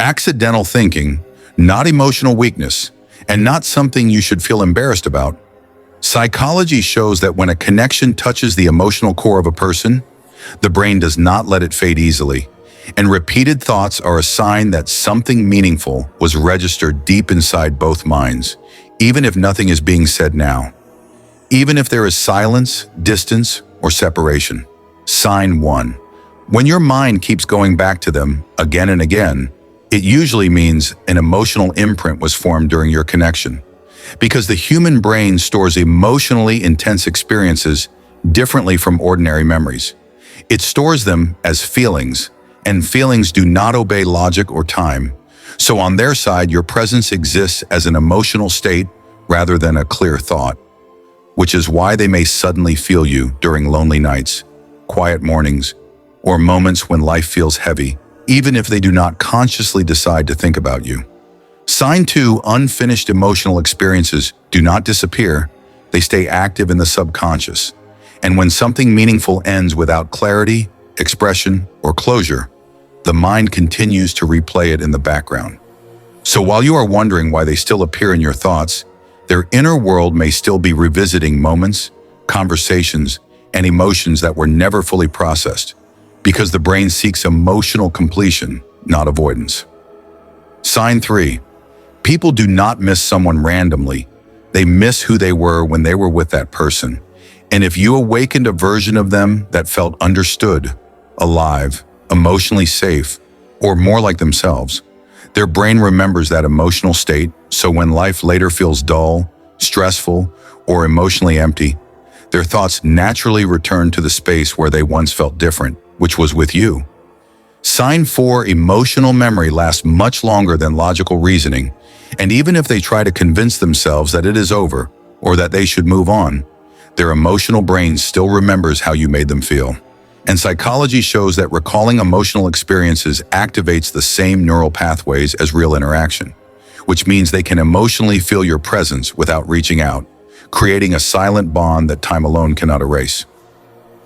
accidental thinking, not emotional weakness, and not something you should feel embarrassed about. Psychology shows that when a connection touches the emotional core of a person, the brain does not let it fade easily, and repeated thoughts are a sign that something meaningful was registered deep inside both minds, even if nothing is being said now. Even if there is silence, distance, or separation. Sign 1. When your mind keeps going back to them again and again, it usually means an emotional imprint was formed during your connection. Because the human brain stores emotionally intense experiences differently from ordinary memories. It stores them as feelings, and feelings do not obey logic or time. So on their side, your presence exists as an emotional state rather than a clear thought, which is why they may suddenly feel you during lonely nights, quiet mornings, or moments when life feels heavy, even if they do not consciously decide to think about you. Sign 2. Unfinished emotional experiences do not disappear, they stay active in the subconscious. And when something meaningful ends without clarity, expression, or closure, the mind continues to replay it in the background. So while you are wondering why they still appear in your thoughts, their inner world may still be revisiting moments, conversations, and emotions that were never fully processed, because the brain seeks emotional completion, not avoidance. Sign 3. People do not miss someone randomly. They miss who they were when they were with that person. And if you awakened a version of them that felt understood, alive, emotionally safe, or more like themselves, their brain remembers that emotional state, so when life later feels dull, stressful, or emotionally empty, their thoughts naturally return to the space where they once felt different, which was with you. Sign 4. Emotional memory lasts much longer than logical reasoning, and even if they try to convince themselves that it is over or that they should move on, their emotional brain still remembers how you made them feel. And psychology shows that recalling emotional experiences activates the same neural pathways as real interaction, which means they can emotionally feel your presence without reaching out, creating a silent bond that time alone cannot erase.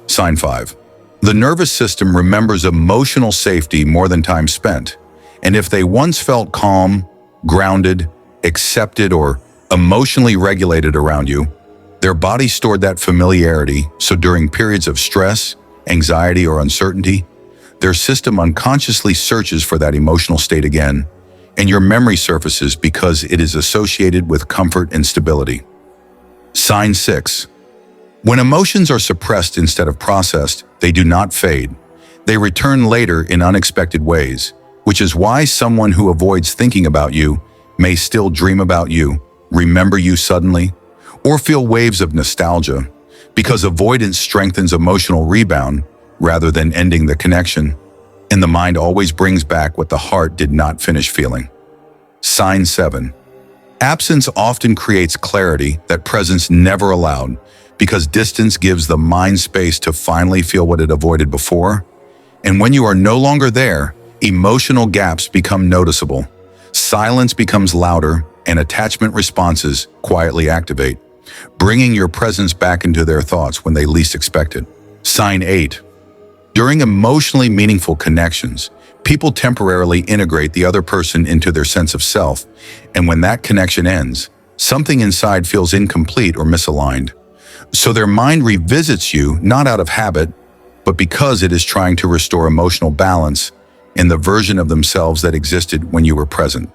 Sign 5. The nervous system remembers emotional safety more than time spent, and if they once felt calm, grounded, accepted, or emotionally regulated around you, their body stored that familiarity, so during periods of stress, anxiety, or uncertainty, their system unconsciously searches for that emotional state again, and your memory surfaces because it is associated with comfort and stability. Sign 6. When emotions are suppressed instead of processed, they do not fade. They return later in unexpected ways, which is why someone who avoids thinking about you may still dream about you, remember you suddenly, or feel waves of nostalgia, because avoidance strengthens emotional rebound rather than ending the connection, and the mind always brings back what the heart did not finish feeling. Sign 7. Absence often creates clarity that presence never allowed, because distance gives the mind space to finally feel what it avoided before. And when you are no longer there, emotional gaps become noticeable. Silence becomes louder, and attachment responses quietly activate, bringing your presence back into their thoughts when they least expect it. Sign 8. During emotionally meaningful connections, people temporarily integrate the other person into their sense of self, and when that connection ends, something inside feels incomplete or misaligned. So their mind revisits you not out of habit, but because it is trying to restore emotional balance in the version of themselves that existed when you were present.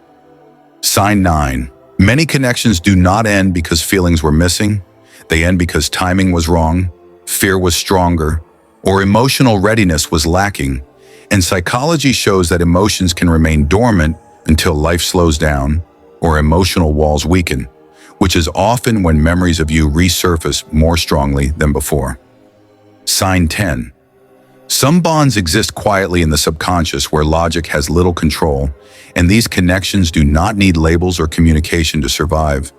Sign 9. Many connections do not end because feelings were missing. They end because timing was wrong, fear was stronger, or emotional readiness was lacking. And psychology shows that emotions can remain dormant until life slows down or emotional walls weaken, which is often when memories of you resurface more strongly than before. Sign 10. Some bonds exist quietly in the subconscious where logic has little control, and these connections do not need labels or communication to survive.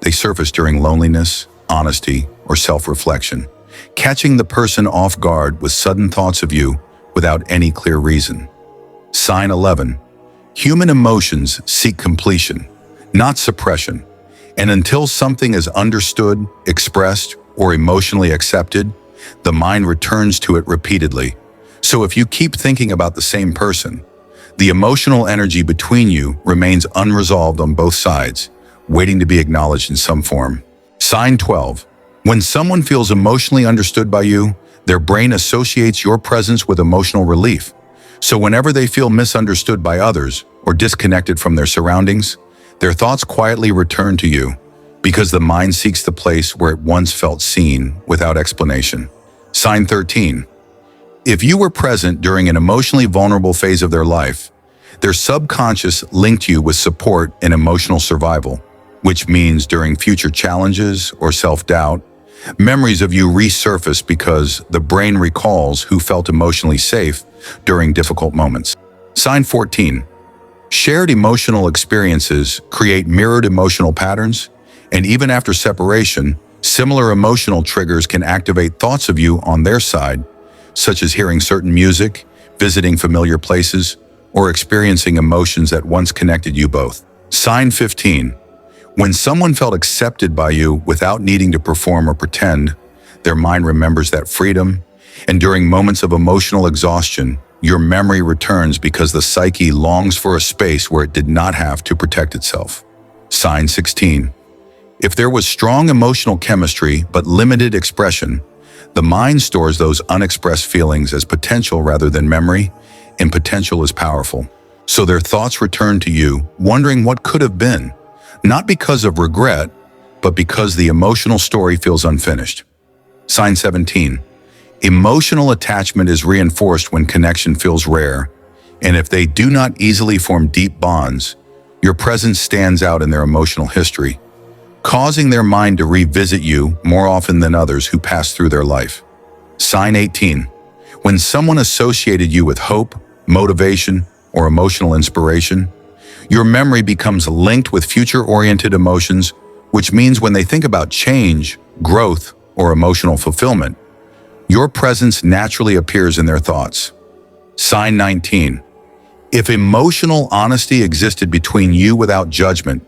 They surface during loneliness, honesty, or self-reflection, catching the person off guard with sudden thoughts of you without any clear reason. Sign 11. Human emotions seek completion, not suppression, and until something is understood, expressed, or emotionally accepted, the mind returns to it repeatedly. So if you keep thinking about the same person, The emotional energy between you remains unresolved on both sides, waiting to be acknowledged in some form. Sign 12. When someone feels emotionally understood by you, their brain associates your presence with emotional relief. So whenever they feel misunderstood by others or disconnected from their surroundings, their thoughts quietly return to you because the mind seeks the place where it once felt seen without explanation. Sign 13. If you were present during an emotionally vulnerable phase of their life, their subconscious linked you with support and emotional survival, which means during future challenges or self-doubt, memories of you resurface because the brain recalls who felt emotionally safe during difficult moments. Sign 14. Shared emotional experiences create mirrored emotional patterns, and even after separation, similar emotional triggers can activate thoughts of you on their side, such as hearing certain music, visiting familiar places, or experiencing emotions that once connected you both. Sign 15. When someone felt accepted by you without needing to perform or pretend, their mind remembers that freedom, and during moments of emotional exhaustion, your memory returns because the psyche longs for a space where it did not have to protect itself. Sign 16. If there was strong emotional chemistry but limited expression, the mind stores those unexpressed feelings as potential rather than memory, and potential is powerful. So their thoughts return to you, wondering what could have been, not because of regret, but because the emotional story feels unfinished. Sign 17. Emotional attachment is reinforced when connection feels rare, and if they do not easily form deep bonds, your presence stands out in their emotional history, causing their mind to revisit you more often than others who pass through their life. Sign 18. When someone associated you with hope, motivation, or emotional inspiration, your memory becomes linked with future-oriented emotions, which means when they think about change, growth, or emotional fulfillment, your presence naturally appears in their thoughts. Sign 19. If emotional honesty existed between you without judgment,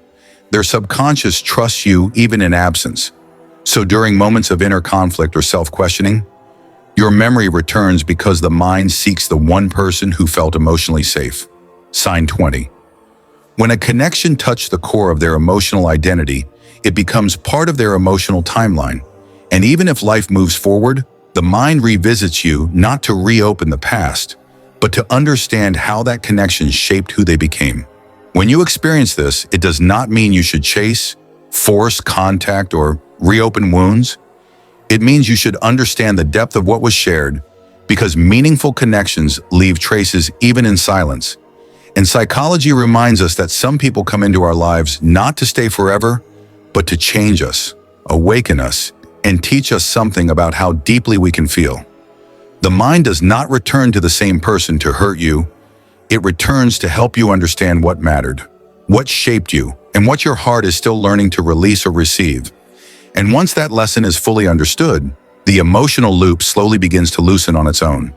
their subconscious trusts you even in absence. So during moments of inner conflict or self-questioning, your memory returns because the mind seeks the one person who felt emotionally safe. Sign 20. When a connection touched the core of their emotional identity, it becomes part of their emotional timeline. And even if life moves forward, the mind revisits you not to reopen the past, but to understand how that connection shaped who they became. When you experience this, it does not mean you should chase, force contact, or reopen wounds. It means you should understand the depth of what was shared, because meaningful connections leave traces even in silence. And psychology reminds us that some people come into our lives not to stay forever, but to change us, awaken us, and teach us something about how deeply we can feel. The mind does not return to the same person to hurt you. It returns to help you understand what mattered, what shaped you, and what your heart is still learning to release or receive. And once that lesson is fully understood, the emotional loop slowly begins to loosen on its own.